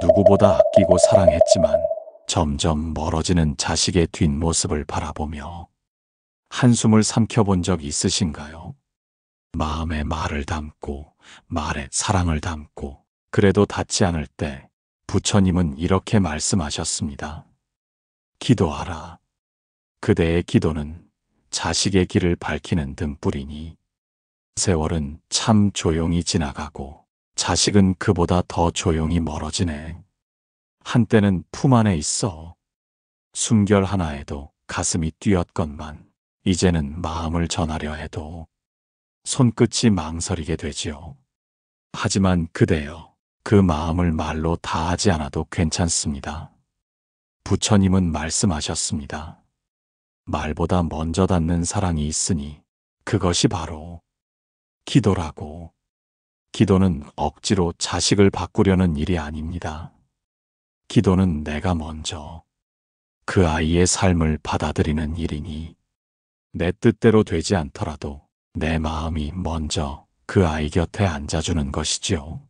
누구보다 아끼고 사랑했지만 점점 멀어지는 자식의 뒷모습을 바라보며 한숨을 삼켜본 적 있으신가요? 마음에 말을 담고 말에 사랑을 담고 그래도 닿지 않을 때 부처님은 이렇게 말씀하셨습니다. 기도하라. 그대의 기도는 자식의 길을 밝히는 등불이니 세월은 참 조용히 지나가고 자식은 그보다 더 조용히 멀어지네. 한때는 품 안에 있어 숨결 하나에도 가슴이 뛰었건만 이제는 마음을 전하려 해도 손끝이 망설이게 되지요. 하지만 그대여, 그 마음을 말로 다 하지 않아도 괜찮습니다. 부처님은 말씀하셨습니다. 말보다 먼저 닿는 사랑이 있으니 그것이 바로 기도라고. 기도는 억지로 자식을 바꾸려는 일이 아닙니다. 기도는 내가 먼저 그 아이의 삶을 받아들이는 일이니 내 뜻대로 되지 않더라도 내 마음이 먼저 그 아이 곁에 앉아주는 것이지요.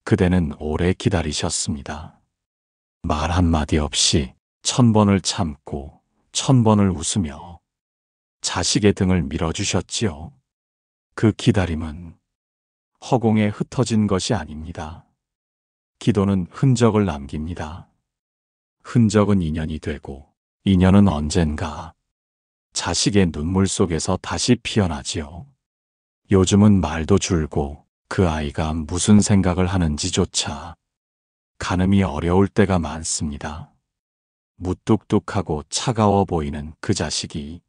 그대는 오래 기다리셨습니다. 말 한마디 없이 1000번을 참고 1000번을 웃으며 자식의 등을 밀어주셨지요. 그 기다림은 허공에 흩어진 것이 아닙니다. 기도는 흔적을 남깁니다. 흔적은 인연이 되고 인연은 언젠가 자식의 눈물 속에서 다시 피어나지요. 요즘은 말도 줄고 그 아이가 무슨 생각을 하는지조차 가늠이 어려울 때가 많습니다. 무뚝뚝하고 차가워 보이는 그 자식이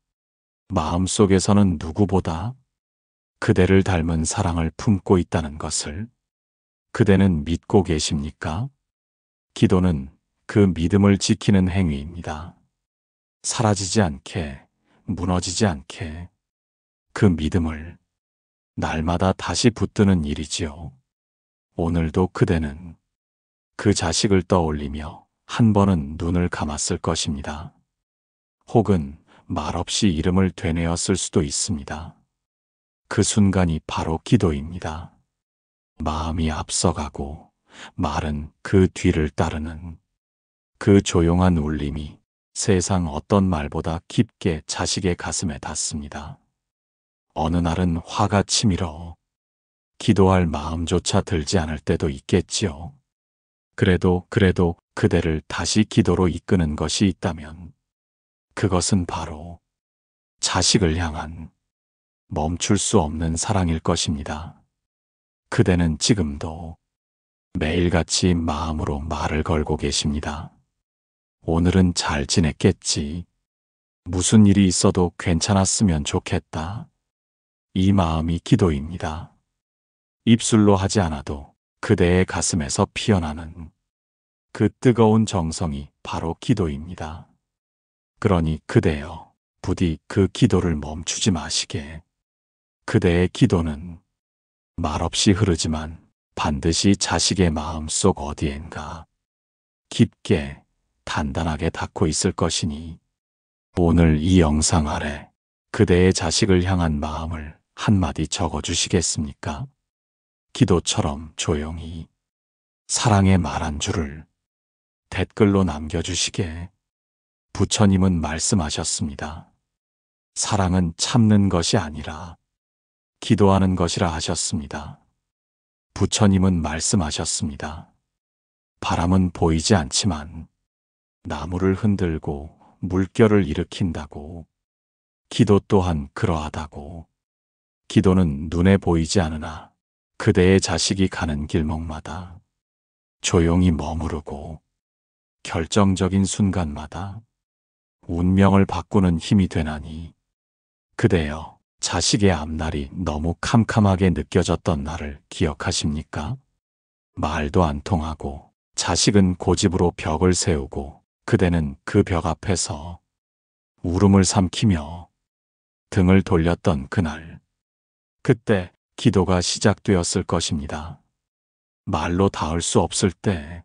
마음속에서는 누구보다 그대를 닮은 사랑을 품고 있다는 것을 그대는 믿고 계십니까? 기도는 그 믿음을 지키는 행위입니다. 사라지지 않게, 무너지지 않게 그 믿음을 날마다 다시 붙드는 일이지요. 오늘도 그대는 그 자식을 떠올리며 한 번은 눈을 감았을 것입니다. 혹은 말없이 이름을 되뇌었을 수도 있습니다. 그 순간이 바로 기도입니다. 마음이 앞서가고 말은 그 뒤를 따르는 그 조용한 울림이 세상 어떤 말보다 깊게 자식의 가슴에 닿습니다. 어느 날은 화가 치밀어 기도할 마음조차 들지 않을 때도 있겠지요. 그래도 그대를 다시 기도로 이끄는 것이 있다면 그것은 바로 자식을 향한 멈출 수 없는 사랑일 것입니다. 그대는 지금도 매일같이 마음으로 말을 걸고 계십니다. 오늘은 잘 지냈겠지. 무슨 일이 있어도 괜찮았으면 좋겠다. 이 마음이 기도입니다. 입술로 하지 않아도 그대의 가슴에서 피어나는 그 뜨거운 정성이 바로 기도입니다. 그러니 그대여, 부디 그 기도를 멈추지 마시게. 그대의 기도는 말없이 흐르지만 반드시 자식의 마음속 어디엔가 깊게 단단하게 닿고 있을 것이니 오늘 이 영상 아래 그대의 자식을 향한 마음을 한마디 적어주시겠습니까? 기도처럼 조용히 사랑의 말 한 줄을 댓글로 남겨주시게. 부처님은 말씀하셨습니다. 사랑은 참는 것이 아니라 기도하는 것이라 하셨습니다. 부처님은 말씀하셨습니다. 바람은 보이지 않지만 나무를 흔들고 물결을 일으킨다고. 기도 또한 그러하다고. 기도는 눈에 보이지 않으나 그대의 자식이 가는 길목마다 조용히 머무르고 결정적인 순간마다 운명을 바꾸는 힘이 되나니 그대여, 자식의 앞날이 너무 캄캄하게 느껴졌던 날을 기억하십니까? 말도 안 통하고 자식은 고집으로 벽을 세우고 그대는 그 벽 앞에서 울음을 삼키며 등을 돌렸던 그날, 그때 기도가 시작되었을 것입니다. 말로 닿을 수 없을 때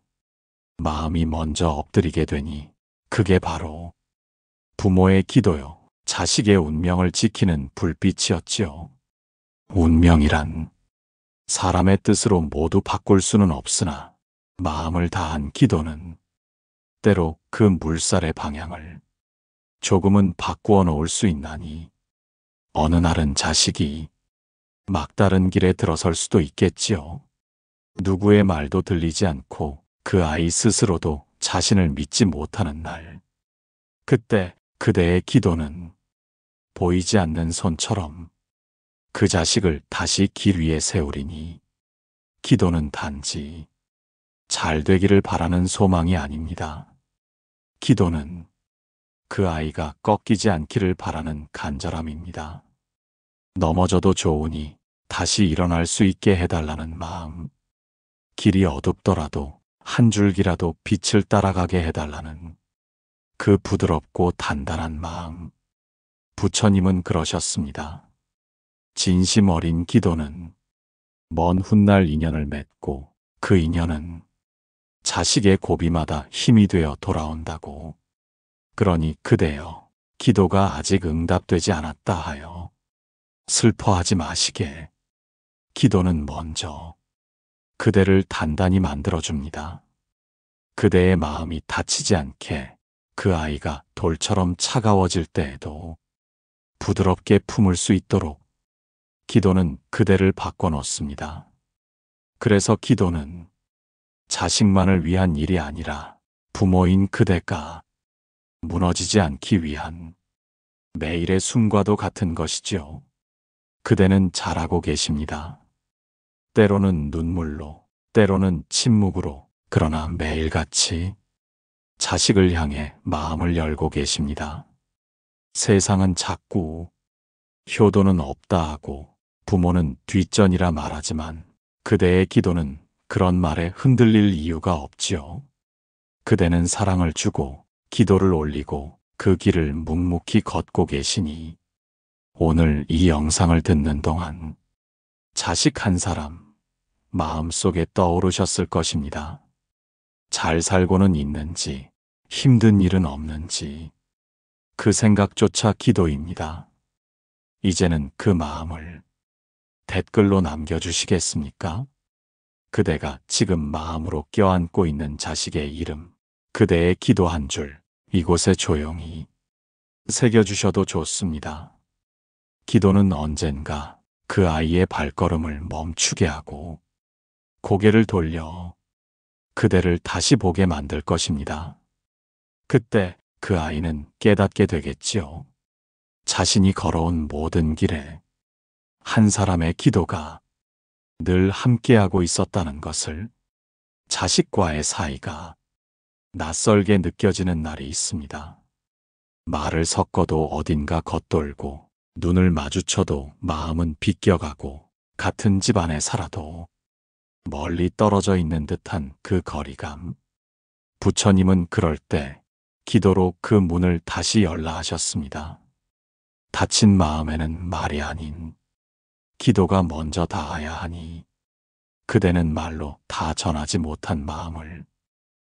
마음이 먼저 엎드리게 되니 그게 바로 부모의 기도요, 자식의 운명을 지키는 불빛이었지요. 운명이란 사람의 뜻으로 모두 바꿀 수는 없으나 마음을 다한 기도는 때로 그 물살의 방향을 조금은 바꾸어 놓을 수 있나니 어느 날은 자식이 막다른 길에 들어설 수도 있겠지요. 누구의 말도 들리지 않고 그 아이 스스로도 자신을 믿지 못하는 날. 그때 그대의 기도는 보이지 않는 손처럼 그 자식을 다시 길 위에 세우리니 기도는 단지 잘 되기를 바라는 소망이 아닙니다. 기도는 그 아이가 꺾이지 않기를 바라는 간절함입니다. 넘어져도 좋으니 다시 일어날 수 있게 해달라는 마음. 길이 어둡더라도 한 줄기라도 빛을 따라가게 해달라는 그 부드럽고 단단한 마음. 부처님은 그러셨습니다. 진심 어린 기도는 먼 훗날 인연을 맺고 그 인연은 자식의 고비마다 힘이 되어 돌아온다고. 그러니 그대여, 기도가 아직 응답되지 않았다 하여 슬퍼하지 마시게. 기도는 먼저 그대를 단단히 만들어줍니다. 그대의 마음이 다치지 않게 그 아이가 돌처럼 차가워질 때에도 부드럽게 품을 수 있도록 기도는 그대를 바꿔놓습니다. 그래서 기도는 자식만을 위한 일이 아니라 부모인 그대가 무너지지 않기 위한 매일의 숨과도 같은 것이지요. 그대는 잘하고 계십니다. 때로는 눈물로, 때로는 침묵으로, 그러나 매일같이 자식을 향해 마음을 열고 계십니다. 세상은 작고 효도는 없다 하고 부모는 뒷전이라 말하지만 그대의 기도는 그런 말에 흔들릴 이유가 없지요. 그대는 사랑을 주고 기도를 올리고 그 길을 묵묵히 걷고 계시니 오늘 이 영상을 듣는 동안 자식 한 사람 마음속에 떠오르셨을 것입니다. 잘 살고는 있는지 힘든 일은 없는지 그 생각조차 기도입니다. 이제는 그 마음을 댓글로 남겨주시겠습니까? 그대가 지금 마음으로 껴안고 있는 자식의 이름, 그대의 기도 한 줄, 이곳에 조용히 새겨주셔도 좋습니다. 기도는 언젠가 그 아이의 발걸음을 멈추게 하고 고개를 돌려 그대를 다시 보게 만들 것입니다. 그때 그 아이는 깨닫게 되겠지요. 자신이 걸어온 모든 길에 한 사람의 기도가 늘 함께하고 있었다는 것을. 자식과의 사이가 낯설게 느껴지는 날이 있습니다. 말을 섞어도 어딘가 겉돌고 눈을 마주쳐도 마음은 비껴가고 같은 집 안에 살아도 멀리 떨어져 있는 듯한 그 거리감. 부처님은 그럴 때 기도로 그 문을 다시 열라 하셨습니다. 다친 마음에는 말이 아닌 기도가 먼저 닿아야 하니 그대는 말로 다 전하지 못한 마음을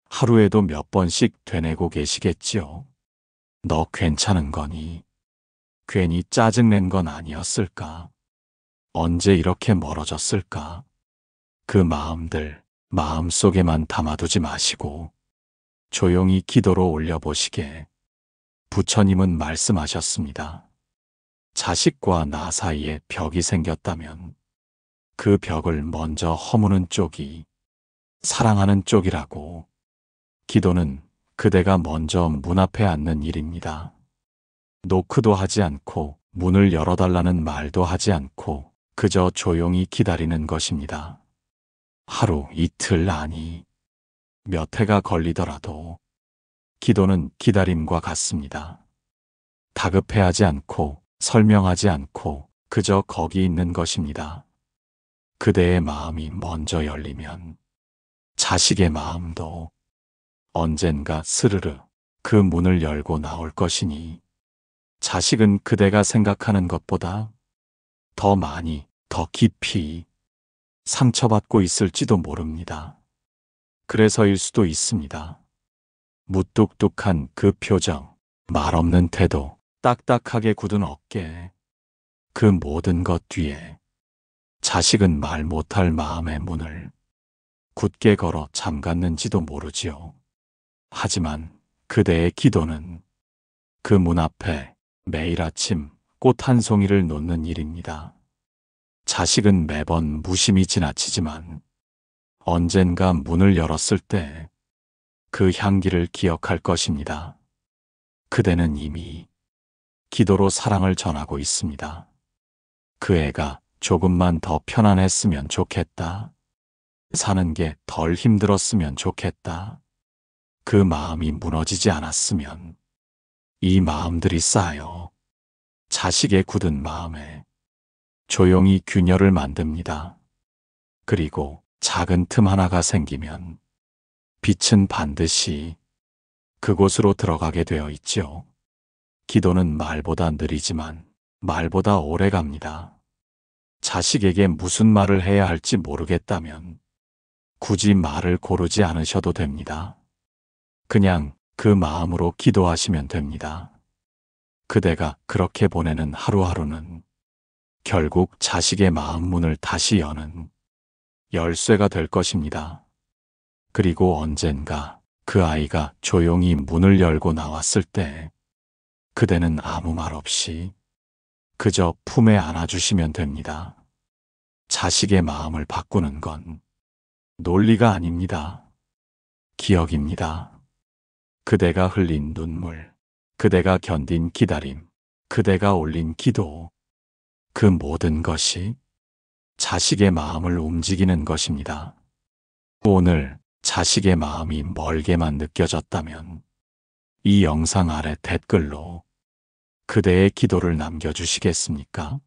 하루에도 몇 번씩 되뇌고 계시겠지요. 너 괜찮은 거니? 괜히 짜증낸 건 아니었을까? 언제 이렇게 멀어졌을까? 그 마음들 마음속에만 담아두지 마시고 조용히 기도로 올려보시게. 부처님은 말씀하셨습니다. 자식과 나 사이에 벽이 생겼다면 그 벽을 먼저 허무는 쪽이 사랑하는 쪽이라고. 기도는 그대가 먼저 문 앞에 앉는 일입니다. 노크도 하지 않고 문을 열어달라는 말도 하지 않고 그저 조용히 기다리는 것입니다. 하루, 이틀 아니 몇 해가 걸리더라도 기도는 기다림과 같습니다. 다급해하지 않고 설명하지 않고 그저 거기 있는 것입니다. 그대의 마음이 먼저 열리면 자식의 마음도 언젠가 스르르 그 문을 열고 나올 것이니 자식은 그대가 생각하는 것보다 더 많이, 더 깊이 상처받고 있을지도 모릅니다. 그래서일 수도 있습니다. 무뚝뚝한 그 표정, 말없는 태도, 딱딱하게 굳은 어깨, 그 모든 것 뒤에 자식은 말 못할 마음의 문을 굳게 걸어 잠갔는지도 모르지요. 하지만 그대의 기도는 그 문 앞에 매일 아침 꽃 한 송이를 놓는 일입니다. 자식은 매번 무심히 지나치지만 언젠가 문을 열었을 때 그 향기를 기억할 것입니다. 그대는 이미 기도로 사랑을 전하고 있습니다. 그 애가 조금만 더 편안했으면 좋겠다. 사는 게 덜 힘들었으면 좋겠다. 그 마음이 무너지지 않았으면 이 마음들이 쌓여 자식의 굳은 마음에 조용히 균열을 만듭니다. 그리고 작은 틈 하나가 생기면 빛은 반드시 그곳으로 들어가게 되어 있죠. 기도는 말보다 느리지만 말보다 오래 갑니다. 자식에게 무슨 말을 해야 할지 모르겠다면 굳이 말을 고르지 않으셔도 됩니다. 그냥 그 마음으로 기도하시면 됩니다. 그대가 그렇게 보내는 하루하루는 결국 자식의 마음 문을 다시 여는 열쇠가 될 것입니다. 그리고 언젠가 그 아이가 조용히 문을 열고 나왔을 때 그대는 아무 말 없이 그저 품에 안아주시면 됩니다. 자식의 마음을 바꾸는 건 논리가 아닙니다. 기억입니다. 그대가 흘린 눈물, 그대가 견딘 기다림, 그대가 올린 기도, 그 모든 것이 자식의 마음을 움직이는 것입니다. 오늘 자식의 마음이 멀게만 느껴졌다면 이 영상 아래 댓글로 그대의 기도를 남겨주시겠습니까?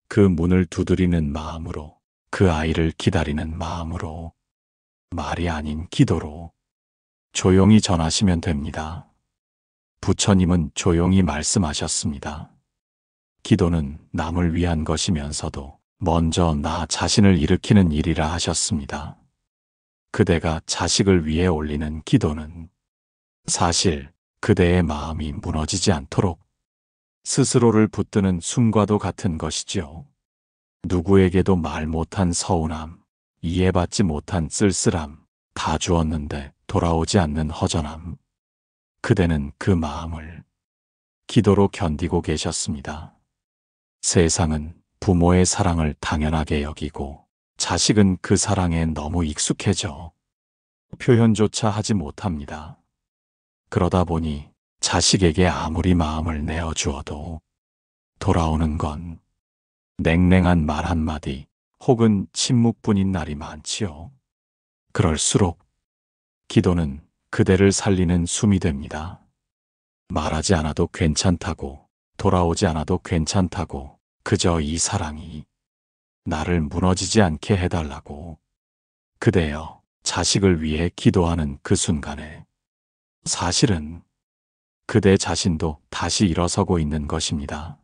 그 문을 두드리는 마음으로, 그 아이를 기다리는 마음으로, 말이 아닌 기도로 조용히 전하시면 됩니다. 부처님은 조용히 말씀하셨습니다. 기도는 남을 위한 것이면서도 먼저 나 자신을 일으키는 일이라 하셨습니다. 그대가 자식을 위해 올리는 기도는 사실 그대의 마음이 무너지지 않도록 스스로를 붙드는 숨과도 같은 것이지요. 누구에게도 말 못한 서운함, 이해받지 못한 쓸쓸함, 다 주었는데 돌아오지 않는 허전함. 그대는 그 마음을 기도로 견디고 계셨습니다. 세상은 부모의 사랑을 당연하게 여기고 자식은 그 사랑에 너무 익숙해져 표현조차 하지 못합니다. 그러다 보니 자식에게 아무리 마음을 내어주어도 돌아오는 건 냉랭한 말 한마디 혹은 침묵뿐인 날이 많지요. 그럴수록 기도는 그대를 살리는 숨이 됩니다. 말하지 않아도 괜찮다고, 돌아오지 않아도 괜찮다고, 그저 이 사랑이 나를 무너지지 않게 해달라고. 그대여, 자식을 위해 기도하는 그 순간에 사실은 그대 자신도 다시 일어서고 있는 것입니다.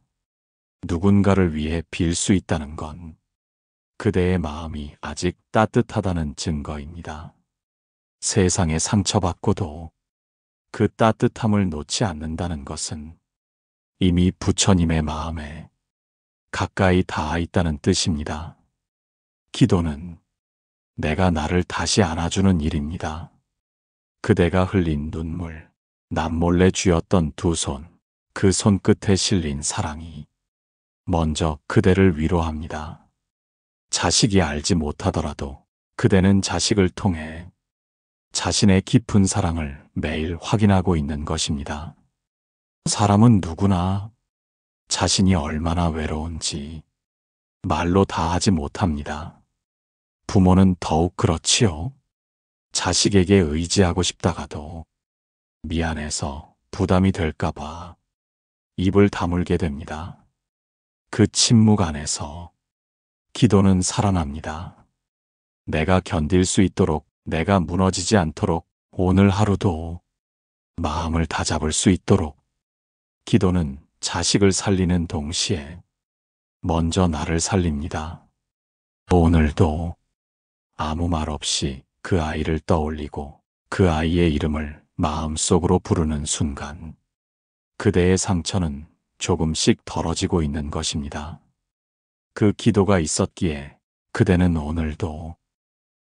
누군가를 위해 빌 수 있다는 건 그대의 마음이 아직 따뜻하다는 증거입니다. 세상에 상처받고도 그 따뜻함을 놓지 않는다는 것은 이미 부처님의 마음에 가까이 닿아 있다는 뜻입니다. 기도는 내가 나를 다시 안아주는 일입니다. 그대가 흘린 눈물, 남몰래 쥐었던 두 손, 그 손끝에 실린 사랑이 먼저 그대를 위로합니다. 자식이 알지 못하더라도 그대는 자식을 통해 자신의 깊은 사랑을 매일 확인하고 있는 것입니다. 사람은 누구나 자신이 얼마나 외로운지 말로 다 하지 못합니다. 부모는 더욱 그렇지요. 자식에게 의지하고 싶다가도 미안해서 부담이 될까봐 입을 다물게 됩니다. 그 침묵 안에서 기도는 살아납니다. 내가 견딜 수 있도록, 내가 무너지지 않도록, 오늘 하루도 마음을 다잡을 수 있도록 기도는 자식을 살리는 동시에 먼저 나를 살립니다. 오늘도 아무 말 없이 그 아이를 떠올리고 그 아이의 이름을 마음속으로 부르는 순간 그대의 상처는 조금씩 덜어지고 있는 것입니다. 그 기도가 있었기에 그대는 오늘도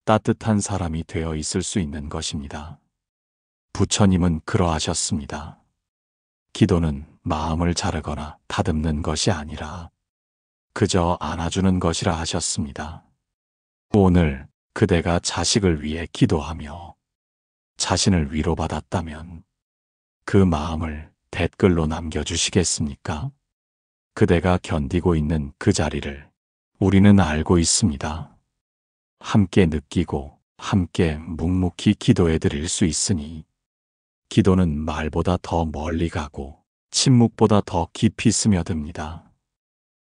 따뜻한 사람이 되어 있을 수 있는 것입니다. 부처님은 그러하셨습니다. 기도는 마음을 자르거나 다듬는 것이 아니라 그저 안아주는 것이라 하셨습니다. 오늘 그대가 자식을 위해 기도하며 자신을 위로받았다면 그 마음을 댓글로 남겨주시겠습니까? 그대가 견디고 있는 그 자리를 우리는 알고 있습니다. 함께 느끼고 함께 묵묵히 기도해 드릴 수 있으니 기도는 말보다 더 멀리 가고 침묵보다 더 깊이 스며듭니다.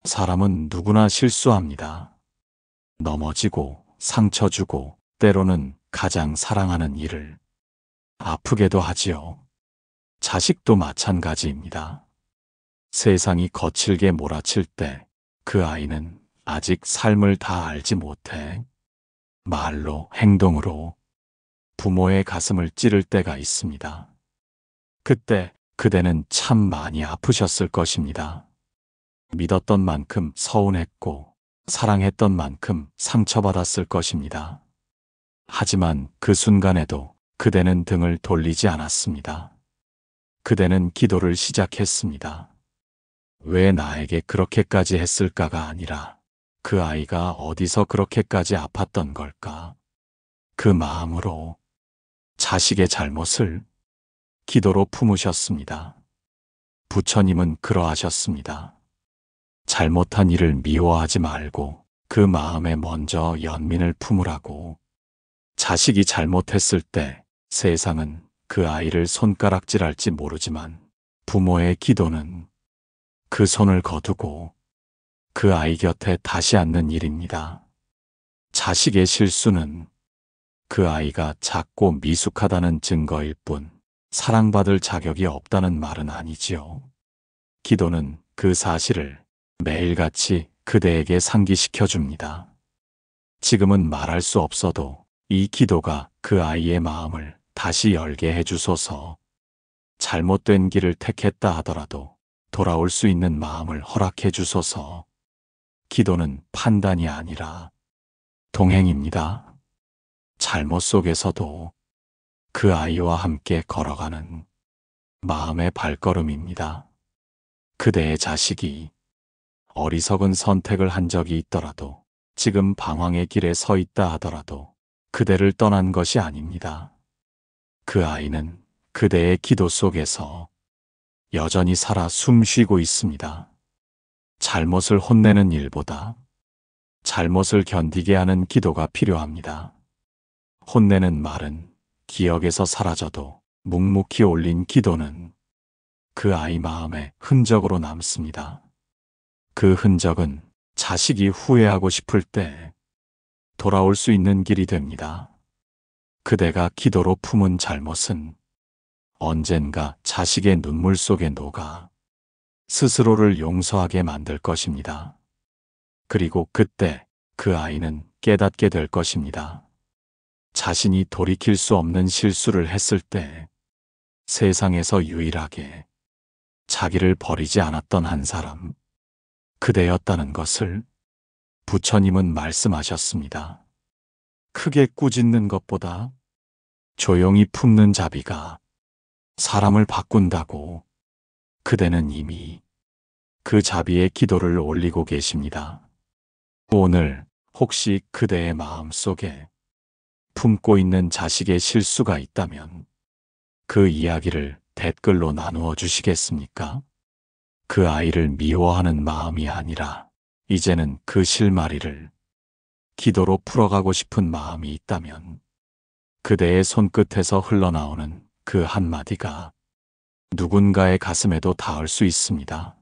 사람은 누구나 실수합니다. 넘어지고 상처 주고 때로는 가장 사랑하는 이를 아프게도 하지요. 자식도 마찬가지입니다. 세상이 거칠게 몰아칠 때 그 아이는 아직 삶을 다 알지 못해 말로 행동으로 부모의 가슴을 찌를 때가 있습니다. 그때 그대는 참 많이 아프셨을 것입니다. 믿었던 만큼 서운했고 사랑했던 만큼 상처받았을 것입니다. 하지만 그 순간에도 그대는 등을 돌리지 않았습니다. 그대는 기도를 시작했습니다. 왜 나에게 그렇게까지 했을까가 아니라 그 아이가 어디서 그렇게까지 아팠던 걸까? 그 마음으로 자식의 잘못을 기도로 품으셨습니다. 부처님은 그러하셨습니다. 잘못한 일을 미워하지 말고 그 마음에 먼저 연민을 품으라고. 자식이 잘못했을 때 세상은 그 아이를 손가락질할지 모르지만 부모의 기도는 그 손을 거두고 그 아이 곁에 다시 앉는 일입니다. 자식의 실수는 그 아이가 작고 미숙하다는 증거일 뿐 사랑받을 자격이 없다는 말은 아니지요. 기도는 그 사실을 매일같이 그대에게 상기시켜 줍니다. 지금은 말할 수 없어도 이 기도가 그 아이의 마음을 다시 열게 해주소서. 잘못된 길을 택했다 하더라도 돌아올 수 있는 마음을 허락해 주소서. 기도는 판단이 아니라 동행입니다. 잘못 속에서도 그 아이와 함께 걸어가는 마음의 발걸음입니다. 그대의 자식이 어리석은 선택을 한 적이 있더라도 지금 방황의 길에 서 있다 하더라도 그대를 떠난 것이 아닙니다. 그 아이는 그대의 기도 속에서 여전히 살아 숨쉬고 있습니다. 잘못을 혼내는 일보다 잘못을 견디게 하는 기도가 필요합니다. 혼내는 말은 기억에서 사라져도 묵묵히 올린 기도는 그 아이 마음에 흔적으로 남습니다. 그 흔적은 자식이 후회하고 싶을 때 돌아올 수 있는 길이 됩니다. 그대가 기도로 품은 잘못은 언젠가 자식의 눈물 속에 녹아 스스로를 용서하게 만들 것입니다. 그리고 그때 그 아이는 깨닫게 될 것입니다. 자신이 돌이킬 수 없는 실수를 했을 때 세상에서 유일하게 자기를 버리지 않았던 한 사람, 그대였다는 것을 부처님은 말씀하셨습니다. 크게 꾸짖는 것보다 조용히 품는 자비가 사람을 바꾼다고. 그대는 이미 그 자비의 기도를 올리고 계십니다. 오늘 혹시 그대의 마음 속에 품고 있는 자식의 실수가 있다면 그 이야기를 댓글로 나누어 주시겠습니까? 그 아이를 미워하는 마음이 아니라 이제는 그 실마리를 기도로 풀어가고 싶은 마음이 있다면 그대의 손끝에서 흘러나오는 그 한마디가 누군가의 가슴에도 닿을 수 있습니다.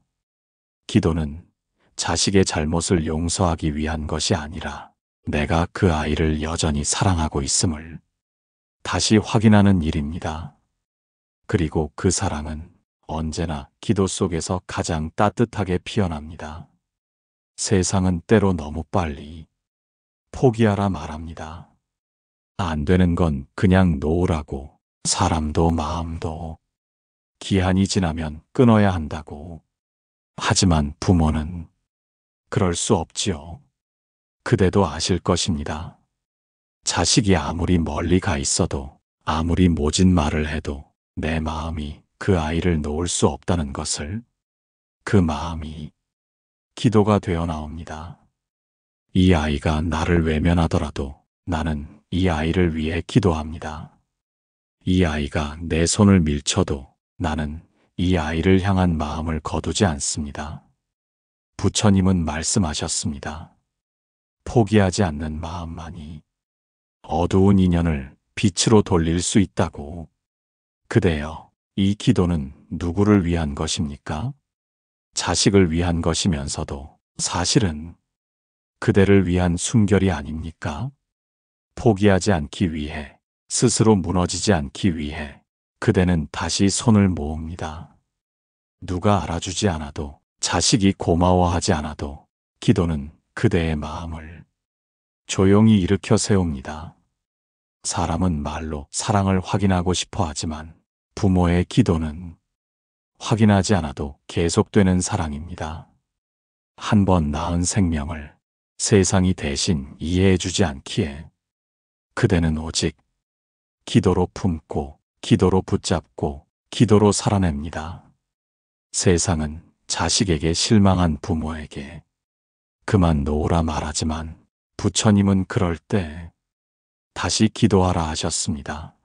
기도는 자식의 잘못을 용서하기 위한 것이 아니라 내가 그 아이를 여전히 사랑하고 있음을 다시 확인하는 일입니다. 그리고 그 사랑은 언제나 기도 속에서 가장 따뜻하게 피어납니다. 세상은 때로 너무 빨리 포기하라 말합니다. 안 되는 건 그냥 놓으라고. 사람도 마음도 기한이 지나면 끊어야 한다고. 하지만 부모는 그럴 수 없지요. 그대도 아실 것입니다. 자식이 아무리 멀리 가 있어도, 아무리 모진 말을 해도 내 마음이 그 아이를 놓을 수 없다는 것을, 그 마음이 기도가 되어 나옵니다. 이 아이가 나를 외면하더라도 나는 이 아이를 위해 기도합니다. 이 아이가 내 손을 밀쳐도 나는 이 아이를 향한 마음을 거두지 않습니다. 부처님은 말씀하셨습니다. 포기하지 않는 마음만이 어두운 인연을 빛으로 돌릴 수 있다고. 그대여, 이 기도는 누구를 위한 것입니까? 자식을 위한 것이면서도 사실은 그대를 위한 순결이 아닙니까? 포기하지 않기 위해, 스스로 무너지지 않기 위해 그대는 다시 손을 모읍니다. 누가 알아주지 않아도, 자식이 고마워하지 않아도 기도는 그대의 마음을 조용히 일으켜 세웁니다. 사람은 말로 사랑을 확인하고 싶어 하지만 부모의 기도는 확인하지 않아도 계속되는 사랑입니다. 한 번 낳은 생명을 세상이 대신 이해해주지 않기에 그대는 오직 기도로 품고, 기도로 붙잡고, 기도로 살아냅니다. 세상은 자식에게 실망한 부모에게 그만 놓으라 말하지만 부처님은 그럴 때 다시 기도하라 하셨습니다.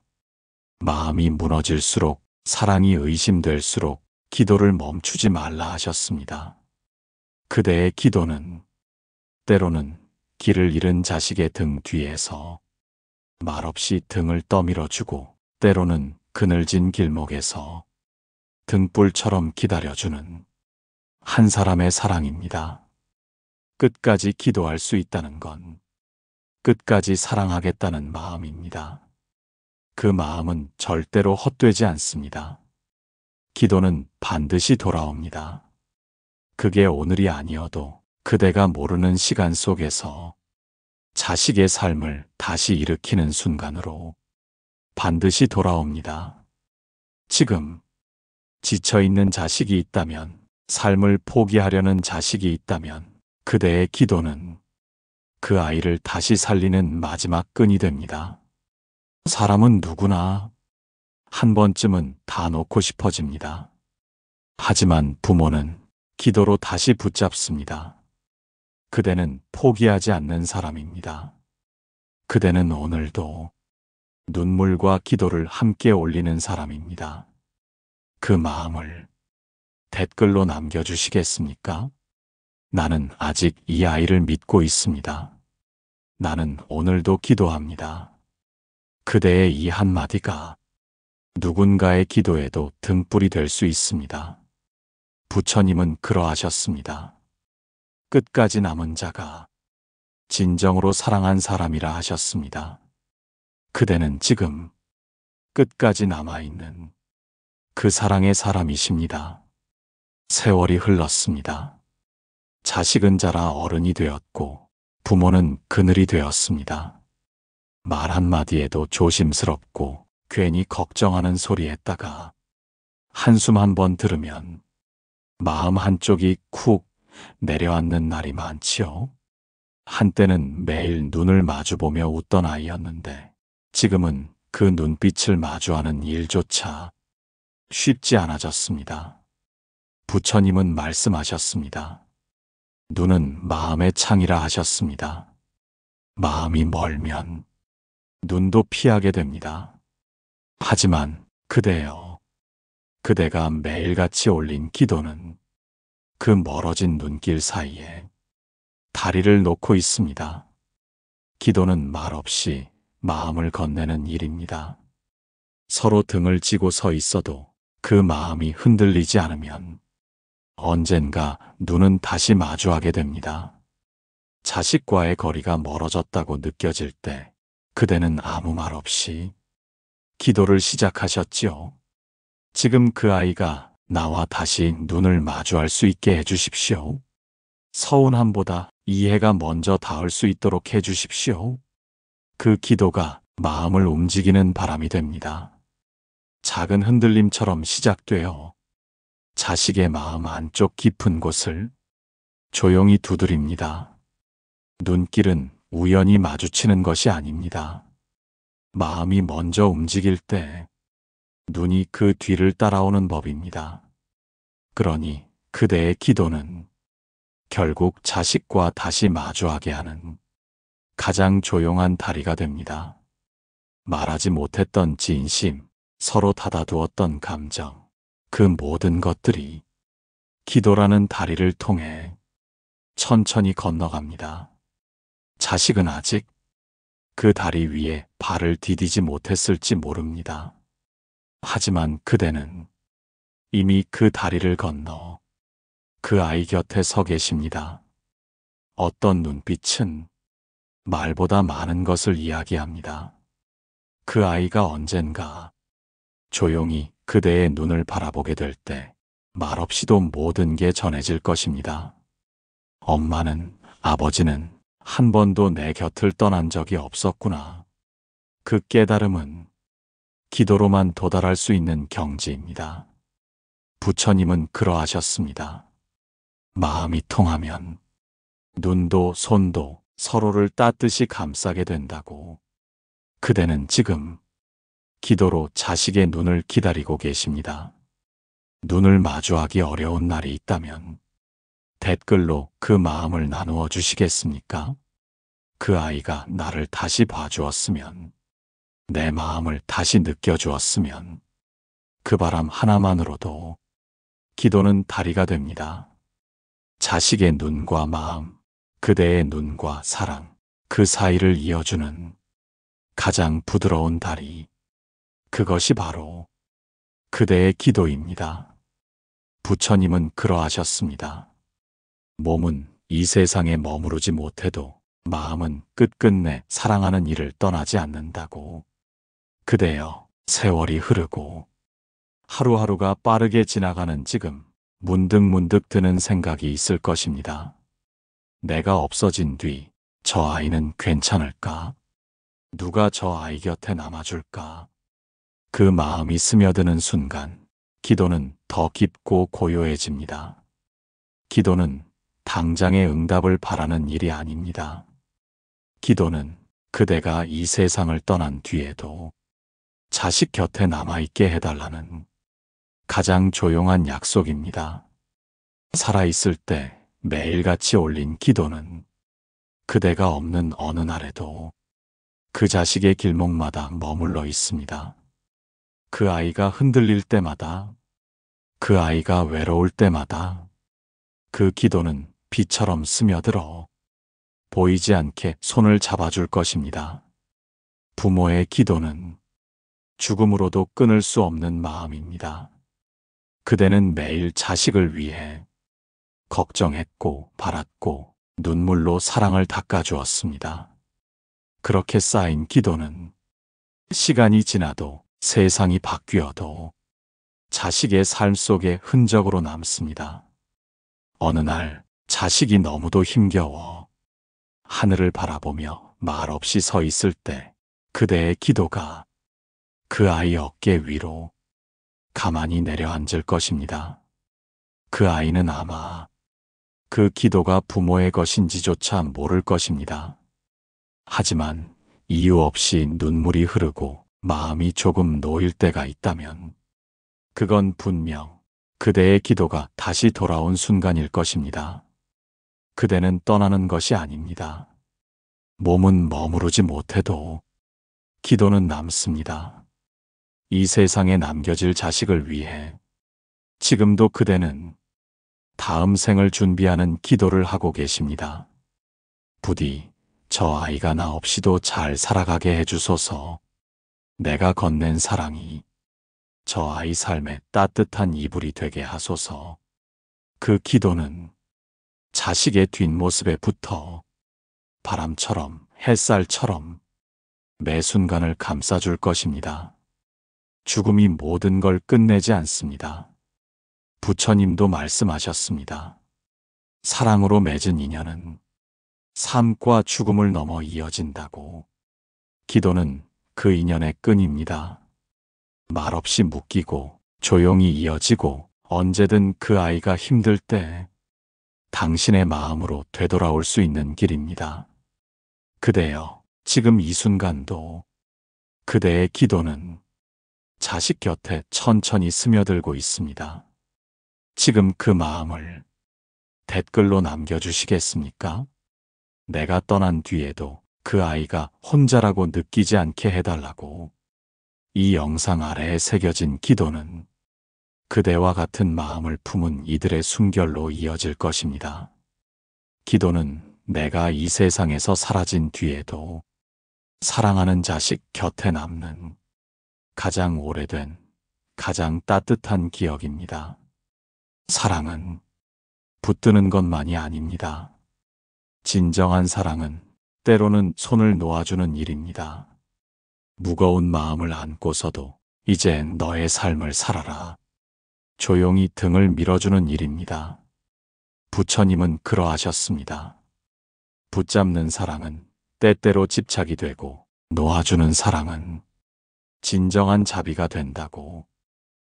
마음이 무너질수록, 사랑이 의심될수록 기도를 멈추지 말라 하셨습니다. 그대의 기도는 때로는 길을 잃은 자식의 등 뒤에서 말없이 등을 떠밀어주고, 때로는 그늘진 길목에서 등불처럼 기다려주는 한 사람의 사랑입니다. 끝까지 기도할 수 있다는 건 끝까지 사랑하겠다는 마음입니다. 그 마음은 절대로 헛되지 않습니다. 기도는 반드시 돌아옵니다. 그게 오늘이 아니어도 그대가 모르는 시간 속에서 자식의 삶을 다시 일으키는 순간으로 반드시 돌아옵니다. 지금 지쳐있는 자식이 있다면, 삶을 포기하려는 자식이 있다면 그대의 기도는 그 아이를 다시 살리는 마지막 끈이 됩니다. 사람은 누구나 한 번쯤은 다 놓고 싶어집니다. 하지만 부모는 기도로 다시 붙잡습니다. 그대는 포기하지 않는 사람입니다. 그대는 오늘도 눈물과 기도를 함께 올리는 사람입니다. 그 마음을 댓글로 남겨주시겠습니까? 나는 아직 이 아이를 믿고 있습니다. 나는 오늘도 기도합니다. 그대의 이 한마디가 누군가의 기도에도 등불이 될 수 있습니다. 부처님은 그러하셨습니다. 끝까지 남은 자가 진정으로 사랑한 사람이라 하셨습니다. 그대는 지금 끝까지 남아있는 그 사랑의 사람이십니다. 세월이 흘렀습니다. 자식은 자라 어른이 되었고 부모는 그늘이 되었습니다. 말 한마디에도 조심스럽고 괜히 걱정하는 소리 했다가 한숨 한 번 들으면 마음 한쪽이 쿡 내려앉는 날이 많지요. 한때는 매일 눈을 마주보며 웃던 아이였는데 지금은 그 눈빛을 마주하는 일조차 쉽지 않아졌습니다. 부처님은 말씀하셨습니다. 눈은 마음의 창이라 하셨습니다. 마음이 멀면 눈도 피하게 됩니다. 하지만 그대여, 그대가 매일같이 올린 기도는 그 멀어진 눈길 사이에 다리를 놓고 있습니다. 기도는 말없이 마음을 건네는 일입니다. 서로 등을 지고 서 있어도 그 마음이 흔들리지 않으면 언젠가 눈은 다시 마주하게 됩니다. 자식과의 거리가 멀어졌다고 느껴질 때 그대는 아무 말 없이 기도를 시작하셨지요. 지금 그 아이가 나와 다시 눈을 마주할 수 있게 해주십시오. 서운함보다 이해가 먼저 닿을 수 있도록 해주십시오. 그 기도가 마음을 움직이는 바람이 됩니다. 작은 흔들림처럼 시작되어 자식의 마음 안쪽 깊은 곳을 조용히 두드립니다. 눈길은 우연히 마주치는 것이 아닙니다. 마음이 먼저 움직일 때 눈이 그 뒤를 따라오는 법입니다. 그러니 그대의 기도는 결국 자식과 다시 마주하게 하는 가장 조용한 다리가 됩니다. 말하지 못했던 진심, 서로 닫아두었던 감정, 그 모든 것들이 기도라는 다리를 통해 천천히 건너갑니다. 자식은 아직 그 다리 위에 발을 디디지 못했을지 모릅니다. 하지만 그대는 이미 그 다리를 건너 그 아이 곁에 서 계십니다. 어떤 눈빛은 말보다 많은 것을 이야기합니다. 그 아이가 언젠가 조용히 그대의 눈을 바라보게 될 때 말없이도 모든 게 전해질 것입니다. 엄마는, 아버지는 한 번도 내 곁을 떠난 적이 없었구나. 그 깨달음은 기도로만 도달할 수 있는 경지입니다. 부처님은 그러하셨습니다. 마음이 통하면 눈도 손도 서로를 따뜻이 감싸게 된다고. 그대는 지금 기도로 자식의 눈을 기다리고 계십니다. 눈을 마주하기 어려운 날이 있다면 댓글로 그 마음을 나누어 주시겠습니까? 그 아이가 나를 다시 봐주었으면, 내 마음을 다시 느껴주었으면, 그 바람 하나만으로도 기도는 다리가 됩니다. 자식의 눈과 마음, 그대의 눈과 사랑, 그 사이를 이어주는 가장 부드러운 다리, 그것이 바로 그대의 기도입니다. 부처님은 그러하셨습니다. 몸은 이 세상에 머무르지 못해도 마음은 끝끝내 사랑하는 이를 떠나지 않는다고. 그대여, 세월이 흐르고 하루하루가 빠르게 지나가는 지금 문득문득 드는 생각이 있을 것입니다. 내가 없어진 뒤 저 아이는 괜찮을까? 누가 저 아이 곁에 남아줄까? 그 마음이 스며드는 순간 기도는 더 깊고 고요해집니다. 기도는 당장의 응답을 바라는 일이 아닙니다. 기도는 그대가 이 세상을 떠난 뒤에도 자식 곁에 남아있게 해달라는 가장 조용한 약속입니다. 살아있을 때 매일같이 올린 기도는 그대가 없는 어느 날에도 그 자식의 길목마다 머물러 있습니다. 그 아이가 흔들릴 때마다, 그 아이가 외로울 때마다 그 기도는 비처럼 스며들어 보이지 않게 손을 잡아줄 것입니다. 부모의 기도는 죽음으로도 끊을 수 없는 마음입니다. 그대는 매일 자식을 위해 걱정했고 바랐고 눈물로 사랑을 닦아주었습니다. 그렇게 쌓인 기도는 시간이 지나도 세상이 바뀌어도 자식의 삶 속에 흔적으로 남습니다. 어느 날 자식이 너무도 힘겨워 하늘을 바라보며 말없이 서 있을 때 그대의 기도가 그 아이 어깨 위로 가만히 내려앉을 것입니다. 그 아이는 아마 그 기도가 부모의 것인지조차 모를 것입니다. 하지만 이유 없이 눈물이 흐르고 마음이 조금 놓일 때가 있다면 그건 분명 그대의 기도가 다시 돌아온 순간일 것입니다. 그대는 떠나는 것이 아닙니다. 몸은 머무르지 못해도 기도는 남습니다. 이 세상에 남겨질 자식을 위해 지금도 그대는 다음 생을 준비하는 기도를 하고 계십니다. 부디 저 아이가 나 없이도 잘 살아가게 해주소서. 내가 건넨 사랑이 저 아이 삶에 따뜻한 이불이 되게 하소서. 그 기도는 자식의 뒷모습에 붙어 바람처럼 햇살처럼 매 순간을 감싸줄 것입니다. 죽음이 모든 걸 끝내지 않습니다. 부처님도 말씀하셨습니다. 사랑으로 맺은 인연은 삶과 죽음을 넘어 이어진다고. 기도는 그 인연의 끈입니다. 말없이 묶이고 조용히 이어지고 언제든 그 아이가 힘들 때 당신의 마음으로 되돌아올 수 있는 길입니다. 그대여, 지금 이 순간도 그대의 기도는 자식 곁에 천천히 스며들고 있습니다. 지금 그 마음을 댓글로 남겨주시겠습니까? 내가 떠난 뒤에도 그 아이가 혼자라고 느끼지 않게 해달라고. 이 영상 아래에 새겨진 기도는 그대와 같은 마음을 품은 이들의 숨결로 이어질 것입니다. 기도는 내가 이 세상에서 사라진 뒤에도 사랑하는 자식 곁에 남는 가장 오래된, 가장 따뜻한 기억입니다. 사랑은 붙드는 것만이 아닙니다. 진정한 사랑은 때로는 손을 놓아주는 일입니다. 무거운 마음을 안고서도 이제 너의 삶을 살아라. 조용히 등을 밀어주는 일입니다. 부처님은 그러하셨습니다. 붙잡는 사랑은 때때로 집착이 되고 놓아주는 사랑은 진정한 자비가 된다고.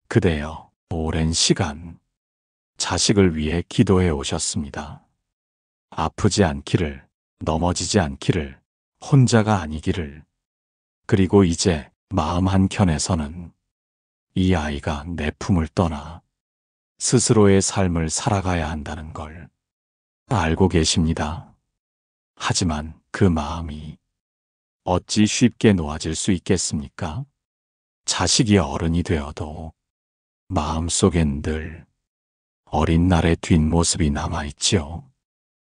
그대여, 오랜 시간 자식을 위해 기도해 오셨습니다. 아프지 않기를, 넘어지지 않기를, 혼자가 아니기를. 그리고 이제 마음 한켠에서는 이 아이가 내 품을 떠나 스스로의 삶을 살아가야 한다는 걸 알고 계십니다. 하지만 그 마음이 어찌 쉽게 놓아질 수 있겠습니까? 자식이 어른이 되어도 마음속엔 늘 어린 날의 뒷모습이 남아있지요.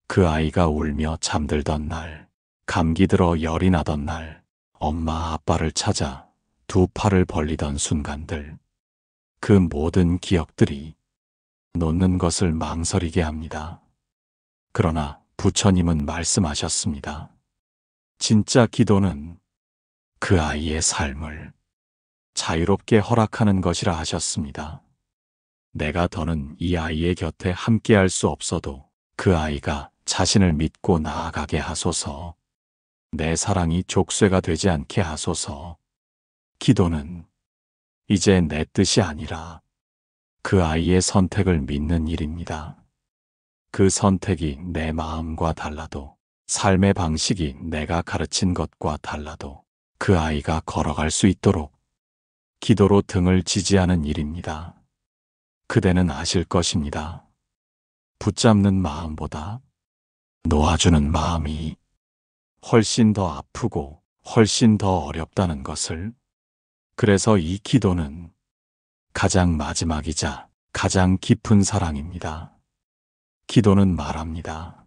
그 아이가 울며 잠들던 날, 감기 들어 열이 나던 날, 엄마 아빠를 찾아 두 팔을 벌리던 순간들, 그 모든 기억들이 놓는 것을 망설이게 합니다. 그러나 부처님은 말씀하셨습니다. 진짜 기도는 그 아이의 삶을 자유롭게 허락하는 것이라 하셨습니다. 내가 더는 이 아이의 곁에 함께할 수 없어도 그 아이가 자신을 믿고 나아가게 하소서. 내 사랑이 족쇄가 되지 않게 하소서. 기도는 이제 내 뜻이 아니라 그 아이의 선택을 믿는 일입니다. 그 선택이 내 마음과 달라도, 삶의 방식이 내가 가르친 것과 달라도 그 아이가 걸어갈 수 있도록 기도로 등을 지지하는 일입니다. 그대는 아실 것입니다. 붙잡는 마음보다 놓아주는 마음이 훨씬 더 아프고 훨씬 더 어렵다는 것을. 그래서 이 기도는 가장 마지막이자 가장 깊은 사랑입니다. 기도는 말합니다.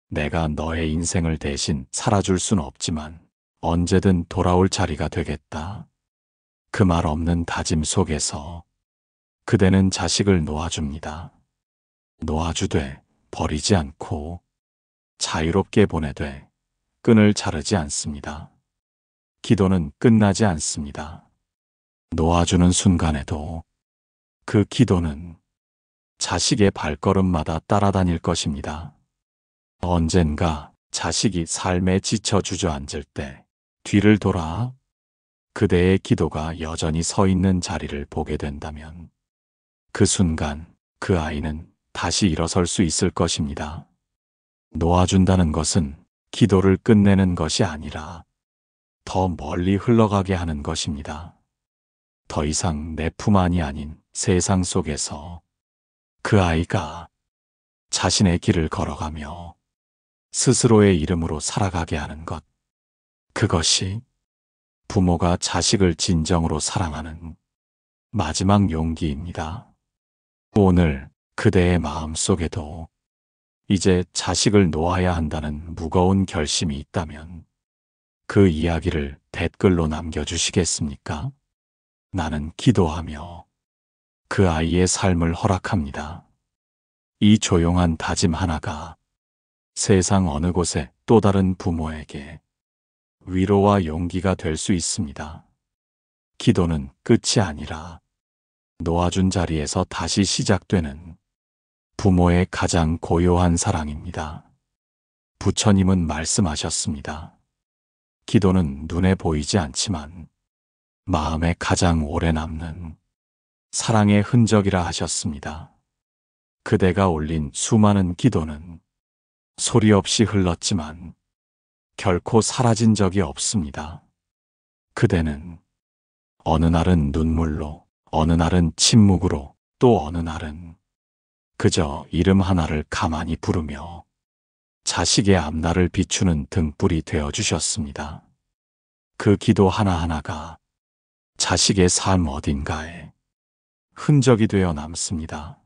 내가 너의 인생을 대신 살아줄 순 없지만 언제든 돌아올 자리가 되겠다. 그 말 없는 다짐 속에서 그대는 자식을 놓아줍니다. 놓아주되 버리지 않고 자유롭게 보내되 끈을 자르지 않습니다. 기도는 끝나지 않습니다. 놓아주는 순간에도 그 기도는 자식의 발걸음마다 따라다닐 것입니다. 언젠가 자식이 삶에 지쳐 주저앉을 때 뒤를 돌아 그대의 기도가 여전히 서 있는 자리를 보게 된다면 그 순간 그 아이는 다시 일어설 수 있을 것입니다. 놓아준다는 것은 기도를 끝내는 것이 아니라 더 멀리 흘러가게 하는 것입니다. 더 이상 내 품 안이 아닌 세상 속에서 그 아이가 자신의 길을 걸어가며 스스로의 이름으로 살아가게 하는 것. 그것이 부모가 자식을 진정으로 사랑하는 마지막 용기입니다. 오늘 그대의 마음 속에도 이제 자식을 놓아야 한다는 무거운 결심이 있다면 그 이야기를 댓글로 남겨주시겠습니까? 나는 기도하며 그 아이의 삶을 허락합니다. 이 조용한 다짐 하나가 세상 어느 곳에 또 다른 부모에게 위로와 용기가 될 수 있습니다. 기도는 끝이 아니라 놓아준 자리에서 다시 시작되는 부모의 가장 고요한 사랑입니다. 부처님은 말씀하셨습니다. 기도는 눈에 보이지 않지만 마음에 가장 오래 남는 사랑의 흔적이라 하셨습니다. 그대가 올린 수많은 기도는 소리 없이 흘렀지만 결코 사라진 적이 없습니다. 그대는 어느 날은 눈물로, 어느 날은 침묵으로, 또 어느 날은 그저 이름 하나를 가만히 부르며 자식의 앞날을 비추는 등불이 되어주셨습니다. 그 기도 하나하나가 자식의 삶 어딘가에 흔적이 되어 남습니다.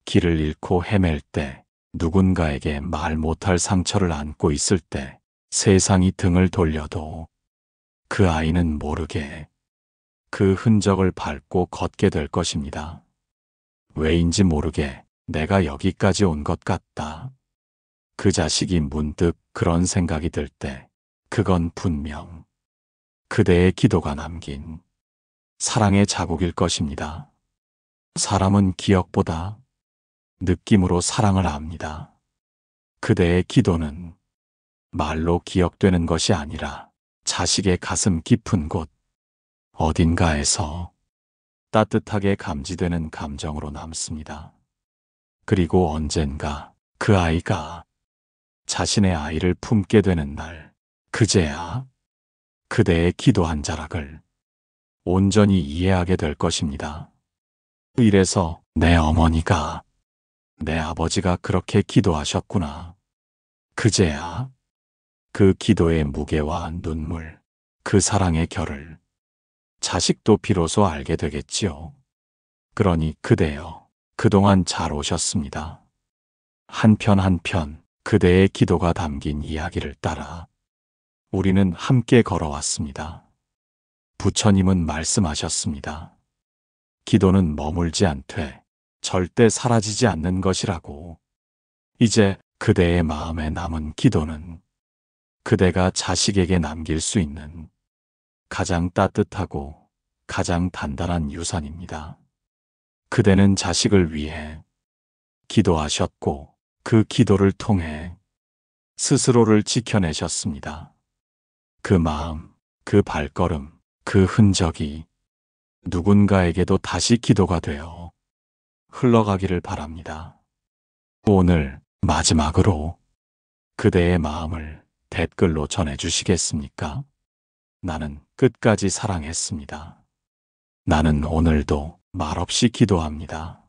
길을 잃고 헤맬 때, 누군가에게 말 못할 상처를 안고 있을 때, 세상이 등을 돌려도 그 아이는 모르게 그 흔적을 밟고 걷게 될 것입니다. 왜인지 모르게 내가 여기까지 온 것 같다. 그 자식이 문득 그런 생각이 들 때, 그건 분명 그대의 기도가 남긴 사랑의 자국일 것입니다. 사람은 기억보다 느낌으로 사랑을 압니다. 그대의 기도는 말로 기억되는 것이 아니라 자식의 가슴 깊은 곳 어딘가에서 따뜻하게 감지되는 감정으로 남습니다. 그리고 언젠가 그 아이가 자신의 아이를 품게 되는 날, 그제야 그대의 기도 한 자락을 온전히 이해하게 될 것입니다. 이래서 내 어머니가, 내 아버지가 그렇게 기도하셨구나. 그제야 그 기도의 무게와 눈물, 그 사랑의 결을 자식도 비로소 알게 되겠지요. 그러니 그대여, 그동안 잘 오셨습니다. 한편 한편 그대의 기도가 담긴 이야기를 따라 우리는 함께 걸어왔습니다. 부처님은 말씀하셨습니다. 기도는 머물지 않되 절대 사라지지 않는 것이라고. 이제 그대의 마음에 남은 기도는 그대가 자식에게 남길 수 있는 가장 따뜻하고 가장 단단한 유산입니다. 그대는 자식을 위해 기도하셨고 그 기도를 통해 스스로를 지켜내셨습니다. 그 마음, 그 발걸음, 그 흔적이 누군가에게도 다시 기도가 되어 흘러가기를 바랍니다. 오늘 마지막으로 그대의 마음을 댓글로 전해주시겠습니까? 나는 끝까지 사랑했습니다. 나는 오늘도 말없이 기도합니다.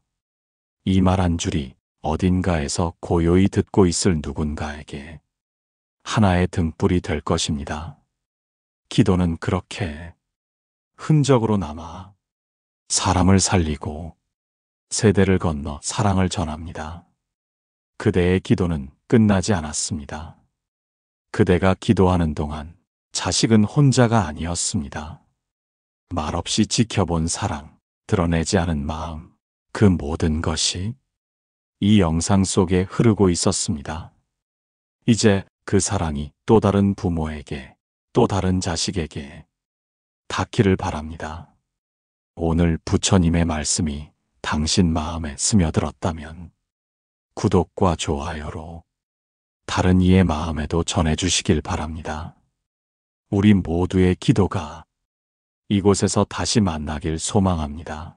이 말 한 줄이 어딘가에서 고요히 듣고 있을 누군가에게 하나의 등불이 될 것입니다. 기도는 그렇게 흔적으로 남아 사람을 살리고 세대를 건너 사랑을 전합니다. 그대의 기도는 끝나지 않았습니다. 그대가 기도하는 동안 자식은 혼자가 아니었습니다. 말없이 지켜본 사랑, 드러내지 않은 마음, 그 모든 것이 이 영상 속에 흐르고 있었습니다. 이제 그 사랑이 또 다른 부모에게, 또 다른 자식에게 닿기를 바랍니다. 오늘 부처님의 말씀이 당신 마음에 스며들었다면 구독과 좋아요로 다른 이의 마음에도 전해주시길 바랍니다. 우리 모두의 기도가 이곳에서 다시 만나길 소망합니다.